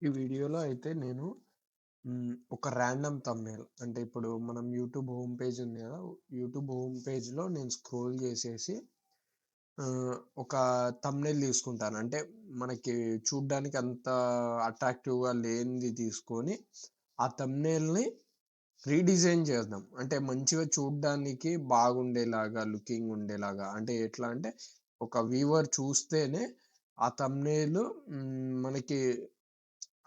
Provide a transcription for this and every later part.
ఈ వీడియోలో అయితే నేను ఒక ర్యాండమ్ థంబ్‌నెయిల్ అంటే ఇప్పుడు మనం యూట్యూబ్ హోమ్ పేజ్ ఉంది గదా! యూట్యూబ్ హోమ్ పేజ్‌లో నేను స్క్రోల్ జేసేసి ఒక థంబ్‌నెయిల్ తీసుకుంటాను. అంటే మనకి చూడ్డానికి అంత అట్రాక్టివ్‌గా లేనిది తీసుకొని, ఆ థంబ్‌నెయిల్‌ని రీడిజైన్ చేద్దాం. అంటే మంచిగా చూడ్డానికి బాగుండేలాగా, లుకింగ్ ఉండేలాగా. అంటే ఎట్లా అంటే ఒక వ్యూవర్ చూస్తేనే ఆ థంబ్‌నెయిల్ మనకి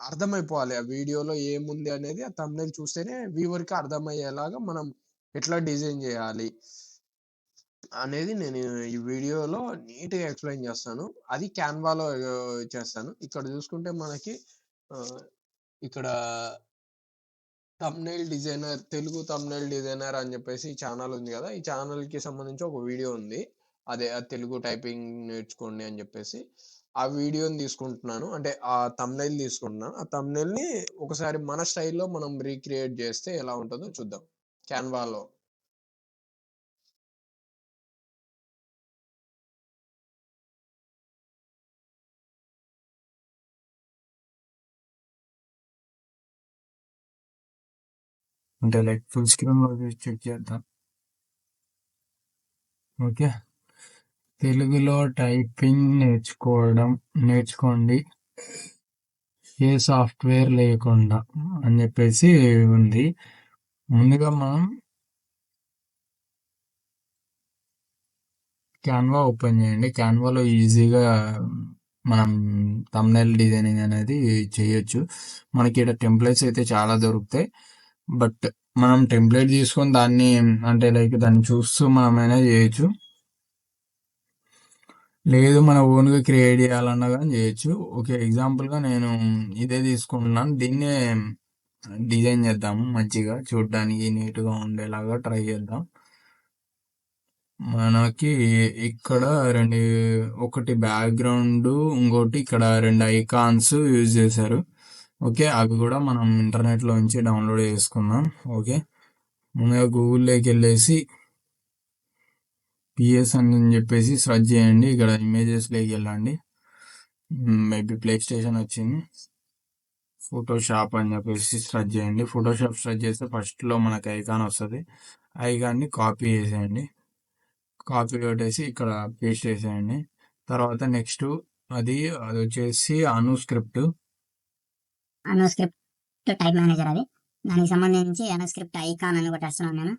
అర్థమైపోవాలి. ఆ వీడియోలో ఏముంది అనేది ఆ థంబ్‌నెయిల్ చూస్తేనే వ్యూవర్‌కి అర్థమయ్యేలాగా మనం ఎట్లా డిజైన్ జేయాలి అనేది నేను ఈ వీడియోలో నీట్‌గా ఎక్స్‌ప్లెయిన్ చేస్తాను. అది క్యాన్వాలో చేస్తాను. ఇక్కడ చూసుకుంటే మనకి ఆహ్, ఇక్కడ తెలుగు థంబ్‌నెయిల్ డిజైనర్ అని చెప్పేసి ఈ ఛానెల్ ఉంది గదా! ఈ ఛానెల్‌కి సంబంధించి ఒక వీడియో ఉంది. అదే తెలుగు టైపింగ్ నేర్చుకోండి అని చెప్పేసి. ఆ వీడియోని తీసుకుంటున్నాను. అంటే ఆ థంబ్‌నెయిల్ తీసుకుంటున్నాను. ఆ థంబ్‌నెయిల్‌ని ఒకసారి మన స్టైల్‌లో మనం రీక్రియేట్ చేస్తే ఎలా ఉంటదో చూద్దాం. క్యాన్వాలో. అంటే లైక్ ఫుల్ స్క్రీన్‌లో చెక్ చేద్దాం. ఓకే. తెలుగులో టైపింగ్ నేర్చుకోండి ఏ సాఫ్ట్‌వేర్ లేకుండా అని చెప్పేసి ఉంది. ముందుగా మనం క్యాన్వా ఓపెన్ చేయండి. క్యాన్వాలో ఈజీగా మనం థంబ్‌నెయిల్ డిజైనింగ్ అనేది చేయొచ్చు. మనకి ఈడ టెంప్లెట్స్ అయితే చాలా దొరుకుతాయి. బట్ మనం టెంప్లెట్ తీసుకొని దాన్ని అంటే లైక్ దాన్ని చూస్తూ మనమైనా చేయొచ్చు. లేదు మన ఓన్‌గా క్రియేట్ చేయాలన్నా గాని చేయొచ్చు. ఓకే. ఎగ్జాంపుల్‌గా నేను ఇదే తీసుకుంటున్నాను. దీన్నే డిజైన్ చేద్దాము మంచిగా చూడ్డానికి నీట్‌గా ఉండేలాగా ట్రై చేద్దాం. మనకి ఇక్కడ ఒకటి బ్యాక్‌గ్రౌండ్, ఇంకోటి ఇక్కడ 2 ఐకాన్స్ యూజ్ చేశారు. ఓకే. అవి కూడా మనం ఇంటర్నెట్‌లో నుంచి డౌన్‌లోడ్ చేసుకుందాం. ఓకే. ముందుగా గూగుల్‌లోకెళ్ళేసి పిఎస్ అని చెప్పేసి సెర్చ్ చేయండి. ఇక్కడ ఇమేజెస్‌లోకి వెళ్ళండి. మేబీ ప్లే స్టేషన్ వచ్చింది. ఫోటోషాప్ అని చెప్పేసి సెర్చ్ చేయండి. ఫోటోషాప్ సెర్చ్ చేస్తే ఫస్ట్లో మనకి ఐకాన్ వస్తుంది. ఐకాన్ని కాపీ చేసేయండి. కాపీ కొట్టేసి ఇక్కడ పేస్ట్ చేసేయండి. తర్వాత నెక్స్ట్ అది అది వచ్చేసి అనుస్క్రిప్ట్ టైప్ మేనేజర్ అది. దానికి సంబంధించి అనుస్క్రిప్ట్ ఐకాన్ అని కొట్టేస్తున్నాను నేను.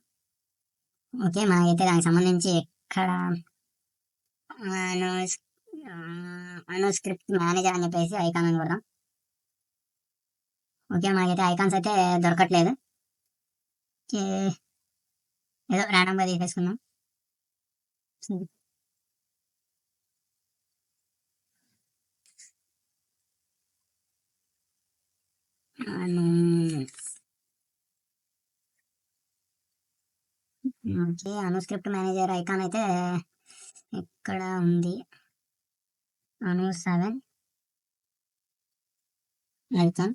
ఓకే. మనకైతే దానికి సంబంధించి ఎక్కడ అనుస్క్రిప్ట్ మేనేజర్ అని చెప్పేసి ఐకాన్ అని కొడదాం. ఓకే. మనకైతే ఐకాన్స్ అయితే దొరకట్లేదు. ఏదో ర్యాండమ్గా తీసేసుకుందాం. ఓకే. అనుస్క్రిప్ట్ మేనేజర్ ఐకాన్ అయితే ఇక్కడ ఉంది. అను 7 ఐకాన్.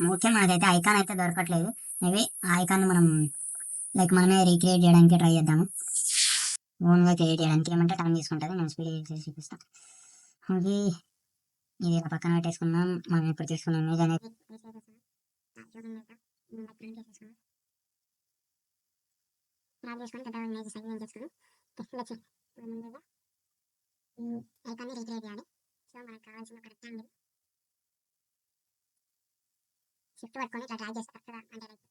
ఓకే. మనకైతే ఐకాన్ అయితే దొరకట్లేదు. మేబీ ఆ ఐకాన్ మనం మనమే రీక్రియేట్ చేయడానికి ట్రై చేద్దాము. ఓన్గా క్రియేట్ చేయడానికి ఏమంటే టైం తీసుకుంటుంది. నేను స్పీడ్ చేసి చూపిస్తాను. ఓకే. ఇది ఇలా పక్కన పెట్టేసుకుందాం. మనం ఇప్పుడు తీసుకున్న ఇమేజ్ అనేది ఐకాన్ని రీక్రియేట్ చేయాలి. సో మనకు కావాల్సిన ఒక రెక్టాంగిల్ షిఫ్ట్ పట్టుకొని ఇట్లా డ్రాగ్ చేస్తే కరెక్ట్గా అంటే లైక్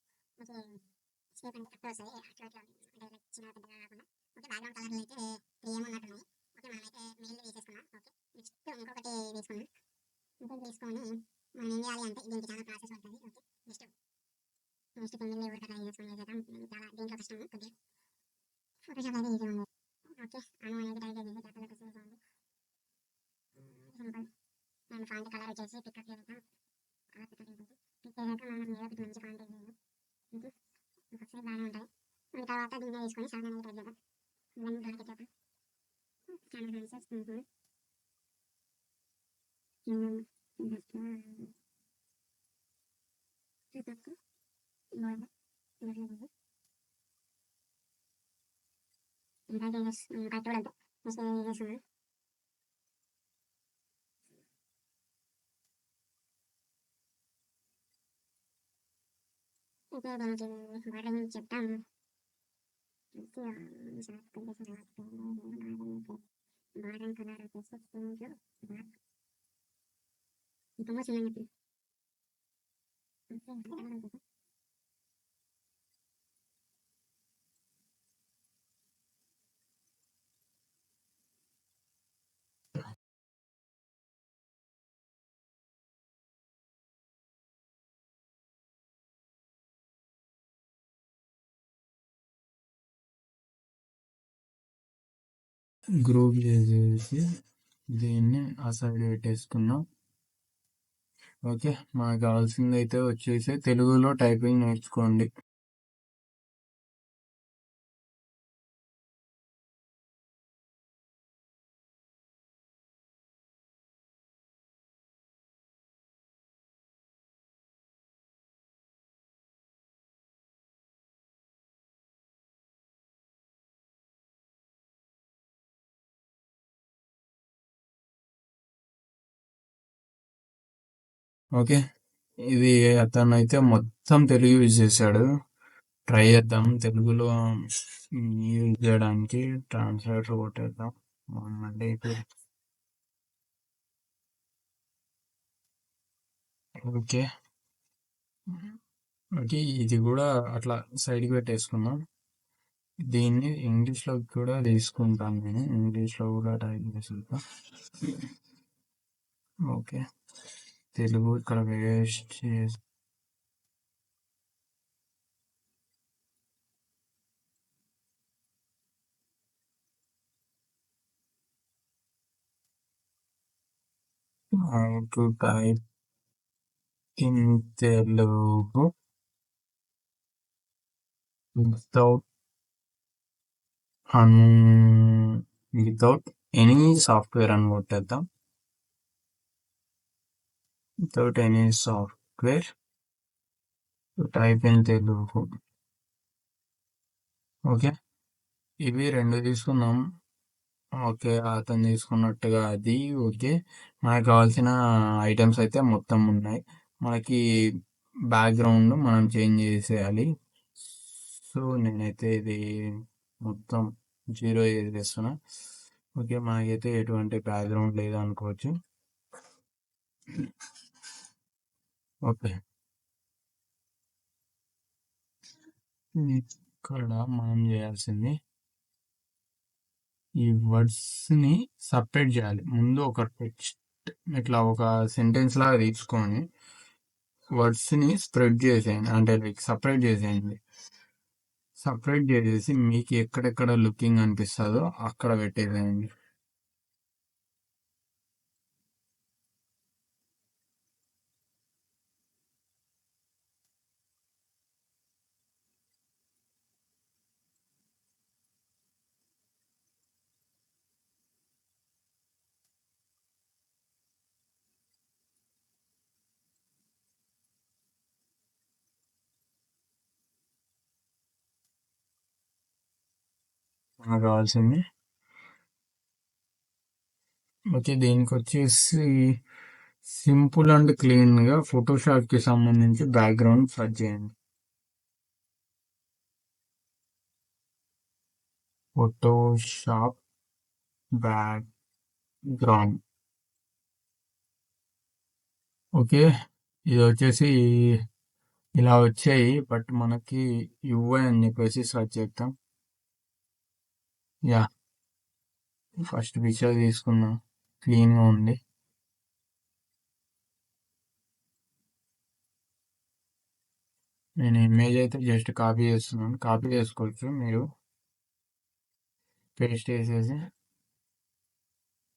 షేప్ అంటే కరెక్ట్గా వస్తుంది. అట్లా అంటే లైక్ చిన్న పెద్దగా కాకుండా. ఓకే. బ్యాక్గ్రౌండ్ కలర్లు అయితే ఏమన్నట్టున్నాయి. ఓకే. మనమైతే మెయిల్ తీసేసుకున్నాం. ఓకే. నెక్స్ట్ ఇంకొకటి తీసుకున్నాం. ఇంకొకటి తీసుకొని మనం ఏం చేయాలి అంటే దీనికి చాలా ప్రాసెస్ ఉంటుంది. ఓకే. నెక్స్ట్ ఫింగర్ని ఊరిక ట్రై చేసుకొని చేసేద్దాం. చాలా దీంట్లో కష్టం కొద్దిగా. ఫోటోషాప్ అయితే ఈజీ ఉంది. ఓకే. అను అనేది టైప్ చేసేసి క్యాపిటల్ లెటర్స్ ఉంది. సింపుల్. అండ్ ఫాంట్ కలర్ వచ్చేసి పికప్ చేద్దాం. కలర్ పికప్ చేసేసి పిక్ చేసాక మనం ఏదో ఒకటి మంచి ఫాంట్ చేద్దాం. ఓకే. ఒకసారి బాగానే ఉంటాయి. దాని తర్వాత దీన్ని తీసుకొని 7 అనేది టైప్ చేద్దాం. ఇవన్నీ బ్రాకెట్ చేద్దాం. కెమెరా ఆన్సర్స్ ఇంకా చూడద్దు. నెక్స్ట్ ఏం చేస్తున్నాను అయితే దీనికి బార్డర్ గురించి చెప్తాం. బార్డర్ కలర్ వచ్చేసి పింక్ బ్లాక్ ఇంకా చిన్న చెప్పి గ్రూప్ చేసేసి దీన్ని ఆ సైడ్ పెట్టేసుకున్నాం. ఓకే, మనకు కావాల్సింది అయితే వచ్చేసి తెలుగులో టైపింగ్ నేర్చుకోండి. ఓకే, ఇది అతను అయితే మొత్తం తెలుగు యూజ్ చేశాడు. ట్రై చేద్దాం తెలుగులో యూజ్ చేయడానికి. ట్రాన్స్లేటర్ కొట్టేద్దాం. అంటే ఓకే ఓకే, ఇది కూడా అట్లా సైడ్కి పెట్టేసుకున్నాం. దీన్ని ఇంగ్లీష్లో కూడా తీసుకుంటాను నేను. ఇంగ్లీష్లో కూడా టైప్ చేసుకుంటా. ఓకే, తెలుగు ఇక్కడ వేస్ట్ చేసి how to type in Telugu without without any software అని కొట్టేద్దాం. Without any software to type in Telugu. Okay, ఇవి రెండు తీసుకున్నాం. ఓకే, అతను తీసుకున్నట్టుగా అది ఓకే. మనకు కావాల్సిన ఐటమ్స్ అయితే మొత్తం ఉన్నాయి. మనకి బ్యాక్గ్రౌండ్ మనం చేంజ్ చేసేయాలి. సో నేనైతే ఇది మొత్తం 0 చేసేస్తున్నా. ఓకే, మనకైతే ఎటువంటి బ్యాక్గ్రౌండ్ లేదు అనుకోవచ్చు. ఓకే, ఇక్కడ మనం చేయాల్సింది ఈ వర్డ్స్ని సపరేట్ చేయాలి. ముందు ఒక టెక్స్ట్ ఇట్లా ఒక సెంటెన్స్ లాగా తీసుకొని వర్డ్స్ని స్ప్రెడ్ చేసేయండి, అంటే లైక్ సపరేట్ చేసేయండి. సపరేట్ చేసేసి మీకు ఎక్కడెక్కడ లుకింగ్ అనిపిస్తుందో అక్కడ పెట్టేసేయండి. మనకు కావాల్సింది ఓకే. దీనికి వచ్చేసి సింపుల్ అండ్ క్లీన్గా ఫోటోషాప్కి సంబంధించి బ్యాక్గ్రౌండ్ సెర్చ్ చేయండి. Photoshop background. ఓకే, ఇది వచ్చేసి ఇలా వచ్చాయి. బట్ మనకి యుఐ అని చెప్పేసి సెర్చ్ చేద్దాం. యా, ఫస్ట్ పిక్చర్ తీసుకుందాం, క్లీన్గా ఉంది. నేను ఇమేజ్ అయితే జస్ట్ కాపీ చేస్తున్నాను. కాపీ చేసుకోవచ్చు మీరు. పేస్ట్ చేసేసి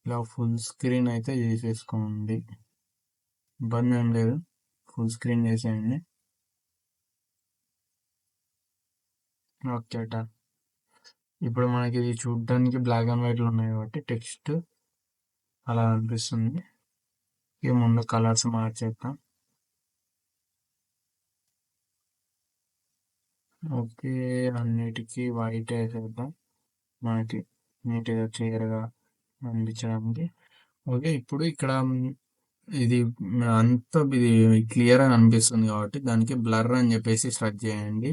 ఇలా ఫుల్ స్క్రీన్ అయితే చేసేసుకోండి. ఇబ్బంది ఏం లేదు, ఫుల్ స్క్రీన్ చేసేయండి. Okay, done. ఇప్పుడు మనకి ఇది చూడడానికి బ్లాక్ అండ్ వైట్లో ఉన్నాయి కాబట్టి టెక్స్ట్ అలా అనిపిస్తుంది. ఇక ముందు కలర్స్ మార్చేద్దాం. ఓకే, అన్నిటికీ వైట్ వేసేద్దాం మనకి నీట్గా క్లియర్గా అనిపించడానికి. ఓకే, ఇప్పుడు ఇక్కడ ఇది అంతా ఇది క్లియర్గా అనిపిస్తుంది కాబట్టి దానికి బ్లర్ అని చెప్పేసి సెర్చ్ చేయండి.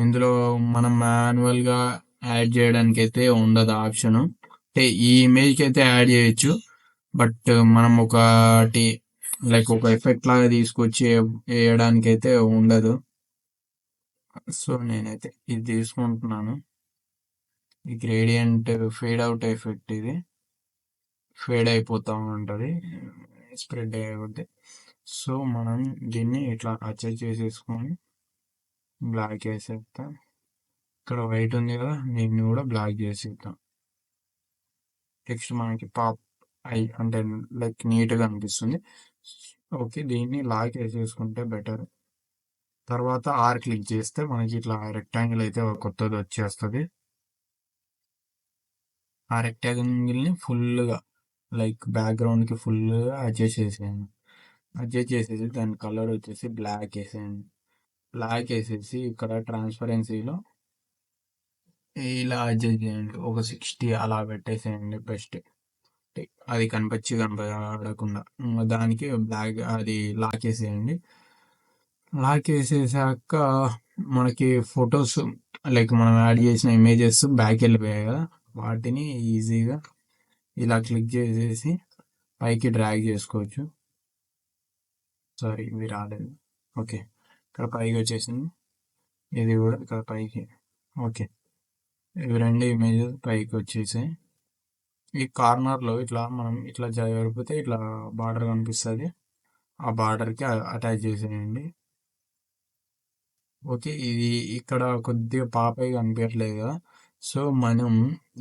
ఇందులో మనం మాన్యువల్గా యాడ్ చేయడానికి అయితే ఉండదు ఆప్షన్. అంటే ఈ ఇమేజ్కి అయితే యాడ్ చేయొచ్చు, బట్ మనం ఒకటి లైక్ ఒక ఎఫెక్ట్ లాగా తీసుకొచ్చి వేయడానికి అయితే ఉండదు. సో నేనైతే ఇది తీసుకుంటున్నాను. ఈ గ్రేడియంట్ ఫేడ్ అవుట్ ఎఫెక్ట్, ఇది ఫేడ్ అయిపోతూ ఉంటుంది స్ప్రెడ్ అయ్యే. సో మనం దీన్ని ఇట్లా అడ్జస్ట్ చేసేసుకొని బ్లాక్ వేసేస్తాం. ఇక్కడ వైట్ ఉంది కదా, దీన్ని కూడా బ్లాక్ చేసేద్దాం. టెక్స్ట్ మనకి పాప్ అయి అంటే లైక్ నీట్గా అనిపిస్తుంది. ఓకే, దీన్ని లాక్ వేసేసుకుంటే బెటర్. తర్వాత ఆర్ క్లిక్ చేస్తే మనకి ఇట్లా రెక్టాంగిల్ అయితే కొత్తది వచ్చేస్తుంది. ఆ రెక్టాంగిల్ని ఫుల్గా లైక్ బ్యాక్గ్రౌండ్కి ఫుల్గా అడ్జస్ట్ చేసేయండి. అడ్జస్ట్ చేసేసి దాని కలర్ వచ్చేసి బ్లాక్ వేసేయండి. బ్లాక్ వేసేసి ఇక్కడ ట్రాన్స్పరెన్సీలో ఇలా అడ్జస్ట్ చేయండి. ఒక 60 అలా పెట్టేసేయండి బెస్ట్. అది కనపడకుండా దానికి బ్లాక్ అది లాక్ వేసేయండి. లాక్ వేసేసాక మనకి ఫొటోస్ లైక్ మనం యాడ్ చేసిన ఇమేజెస్ బ్యాక్ వెళ్ళిపోయాయి కదా, వాటిని ఈజీగా ఇలా క్లిక్ చేసేసి పైకి డ్రాగ్ చేసుకోవచ్చు. సారీ, ఇవి రాలేదు. ఓకే, ఇక్కడ పైకి వచ్చేసింది. ఇది కూడా ఇక్కడ పైకి. ఓకే, ఇవి రెండు ఇమేజెస్ పైకి వచ్చేసాయి. ఈ కార్నర్లో ఇట్లా మనం ఇట్లా జరిపితే ఇట్లా బార్డర్ కనిపిస్తుంది. ఆ బార్డర్కి అటాచ్ చేసేయండి. ఓకే, ఇది ఇక్కడ కొద్దిగా పాపై కనిపించట్లేదు కదా, సో మనం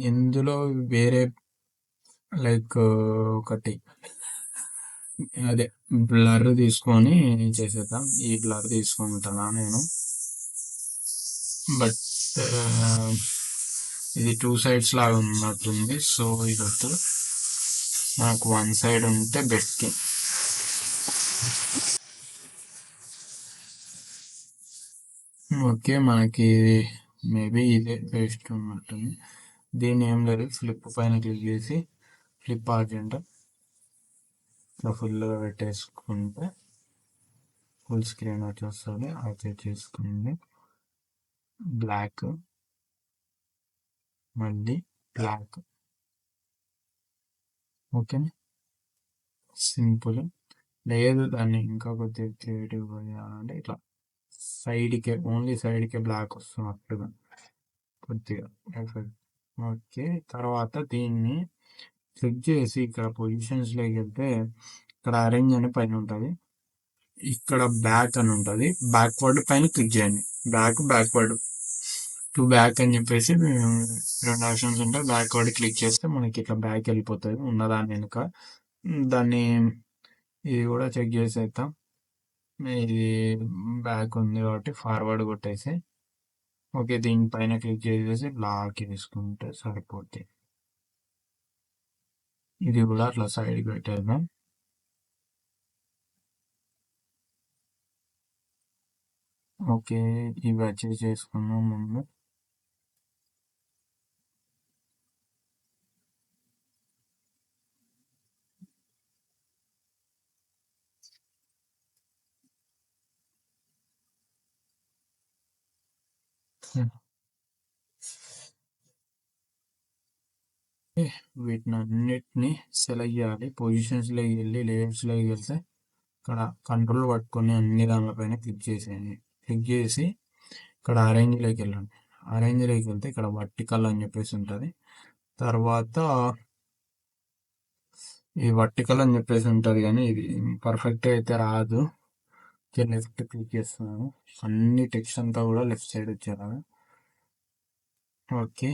ఇందులో వేరే లైక్ ఒకటి అదే బ్లర్ తీసుకొని చేసేద్దాం. ఈ బ్లర్ తీసుకుంటున్నా నేను, బట్ ఇది 2 సైడ్స్ లాగా ఉన్నట్టుంది. సో ఇది వద్దు, నాకు 1 సైడ్ ఉంటే బెస్ట్. ఓకే, మనకి మేబీ ఇదే బెస్ట్ ఉన్నట్టుంది. దీన్ని ఏం లేదు, ఫ్లిప్ పైన క్లిక్ చేసి ఫ్లిప్ ఆర్జెంట్ ఇట్లా ఫుల్గా పెట్టేసుకుంటే ఫుల్ స్క్రీన్ వచ్చేస్తుంది. అయితే చేసుకుంది బ్లాక్, మళ్ళీ బ్లాక్. Okay, simple. లేదు దాన్ని ఇంకా కొద్దిగా క్రియేటివ్ అంటే ఇట్లా సైడ్కే, ఓన్లీ సైడ్కే బ్లాక్ వస్తున్నట్టుగా కొద్దిగా ఎఫెక్ట్. ఓకే, తర్వాత దీన్ని క్లిక్ చేసి ఇక్కడ పొజిషన్స్లోకి వెళ్తే ఇక్కడ అరేంజ్ అని పైన ఉంటుంది, ఇక్కడ బ్యాక్ అని ఉంటుంది. బ్యాక్వర్డ్ పైన క్లిక్ చేయండి. బ్యాక్వర్డ్ టు బ్యాక్ అని చెప్పేసి రెండు ఆప్షన్స్ ఉంటాయి. బ్యాక్వర్డ్ క్లిక్ చేస్తే మనకి ఇట్లా బ్యాక్ వెళ్ళిపోతుంది ఉన్నదాని వెనుక. దాన్ని ఇది కూడా చెక్ చేసేద్దాం. ఇది బ్యాక్ ఉంది కాబట్టి ఫార్వర్డ్ కొట్టేసి ఓకే, దీనిపైన క్లిక్ చేసేసి లాక్ వేసుకుంటే సరిపోతుంది. ఇది కూడా అట్లా సైడ్కి పెట్టేద్దాం. ఓకే, ఇవి అచీవ్ చేసుకున్నాం ముందు. వీటిని అన్నిటిని సెలెక్ట్ చేయాలి. పొజిషన్స్లోకి వెళ్ళి లేయర్స్లోకి వెళ్తే ఇక్కడ కంట్రోల్ పట్టుకొని అన్ని దానిపైన క్లిక్ చేసేయండి. క్లిక్ చేసి ఇక్కడ అరేంజ్లోకి వెళ్ళండి. అరేంజ్లోకి వెళ్తే ఇక్కడ వర్టికల్ అని చెప్పేసి ఉంటుంది. తర్వాత ఈ వర్టికల్ అని చెప్పేసి ఉంటుంది, కానీ ఇది పర్ఫెక్ట్ అయితే రాదు. లెఫ్ట్ క్లిక్ చేస్తున్నాను, అన్ని టెక్స్ట్ అంతా కూడా లెఫ్ట్ సైడ్ వచ్చేలాగా. ఓకే,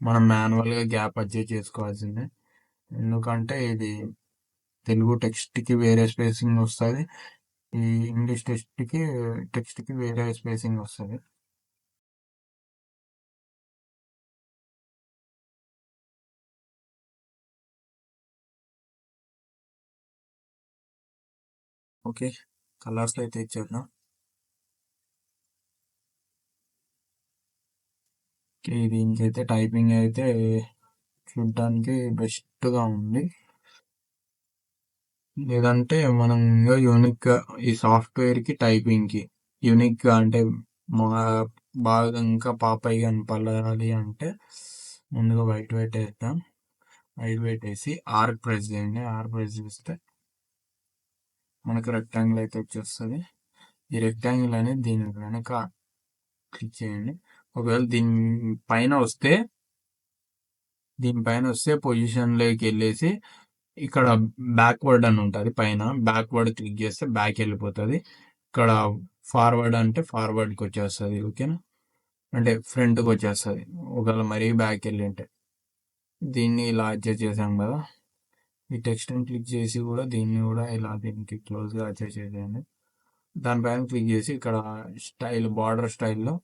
మనం మాన్యువల్గా గ్యాప్ అడ్జస్ట్ చేసుకోవాల్సిందే, ఎందుకంటే ఇది తెలుగు టెక్స్ట్కి వేరే స్పేసింగ్ వస్తుంది, ఈ ఇంగ్లీష్ టెక్స్ట్కి వేరే స్పేసింగ్ వస్తుంది. ఓకే, కలర్స్ అయితే ఇచ్చేద్దాం. ఓకే, దీనికైతే టైపింగ్ అయితే చూడడానికి బెస్ట్గా ఉంది. లేదంటే మనం యూనిక్గా ఈ సాఫ్ట్వేర్కి టైపింగ్కి యూనిక్గా అంటే మా బాగా ఇంకా పాపయ్య కనపడాలి అంటే ముందుగా వైట్ వేద్దాం. వైట్ వేసి ఆర్ ప్రెస్ చేయండి. ఆర్ ప్రెస్ చేస్తే మనకు రెక్టాంగిల్ అయితే వచ్చేస్తుంది. ఈ రెక్టాంగిల్ అనేది దీని వెనక క్లిక్ చేయండి. ఒకవేళ దీనిపైన వస్తే పొజిషన్లోకి వెళ్ళేసి ఇక్కడ బ్యాక్వర్డ్ అని ఉంటుంది పైన. బ్యాక్వర్డ్ క్లిక్ చేస్తే బ్యాక్ వెళ్ళిపోతుంది. ఇక్కడ ఫార్వర్డ్ అంటే ఫార్వర్డ్కి వచ్చేస్తుంది. ఓకేనా, అంటే ఫ్రంట్కి వచ్చేస్తుంది ఒకవేళ మరీ బ్యాక్ వెళ్ళింటే. దీన్ని ఇలా అడ్జస్ట్ చేసాం కదా, ఈ టెక్స్ట్ని క్లిక్ చేసి కూడా దీన్ని కూడా ఇలా దీనికి క్లోజ్గా అడ్జస్ట్ చేసేయండి. దానిపైన క్లిక్ చేసి ఇక్కడ స్టైల్ బార్డర్ స్టైల్లో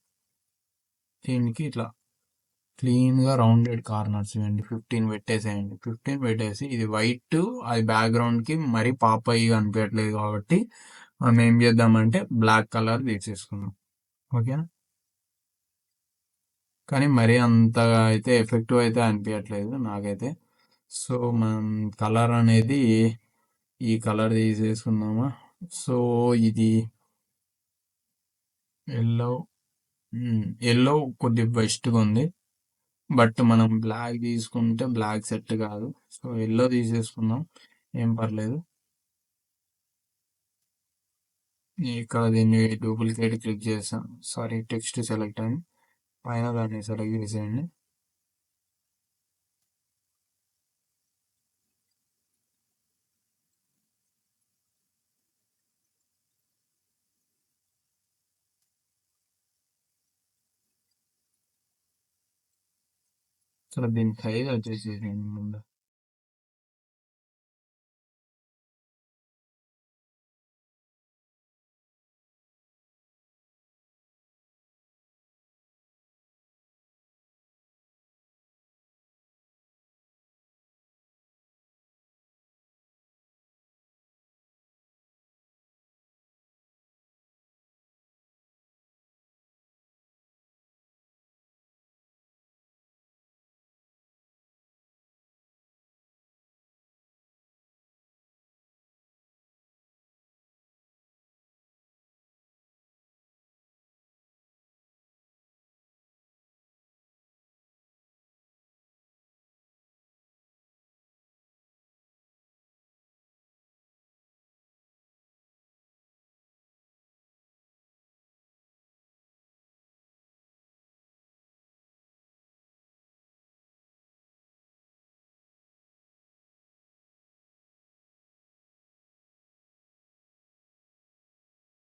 దీనికి ఇట్లా క్లీన్గా రౌండెడ్ కార్నర్స్ ఇవ్వండి. 15 పెట్టేసేయండి. 15 పెట్టేసి ఇది వైట్, అది బ్యాక్గ్రౌండ్కి మరీ పాపయ్య అనిపించట్లేదు కాబట్టి మనం ఏం చేద్దామంటే బ్లాక్ కలర్ తీసేసుకుందాం. ఓకేనా, కానీ మరీ అంతగా అయితే ఎఫెక్టివ్ అయితే అనిపించట్లేదు నాకైతే. సో మనం కలర్ అనేది ఈ కలర్ తీసేసుకుందామా. సో ఇది ఎల్లో కొద్దిగా బెస్ట్గా ఉంది, బట్ మనం బ్లాక్ తీసుకుంటే బ్లాక్ సెట్ కాదు. సో ఎల్లో తీసేసుకుందాం, ఏం పర్లేదు. ఇక్కడ దీన్ని డూప్లికేట్ క్లిక్ చేస్తాం. సారీ, టెక్స్ట్ సెలెక్ట్ అని పైన దాన్ని సెలెక్ట్ చేసేయండి. సో దీని సైజ్ వచ్చేసేయండి ముందు.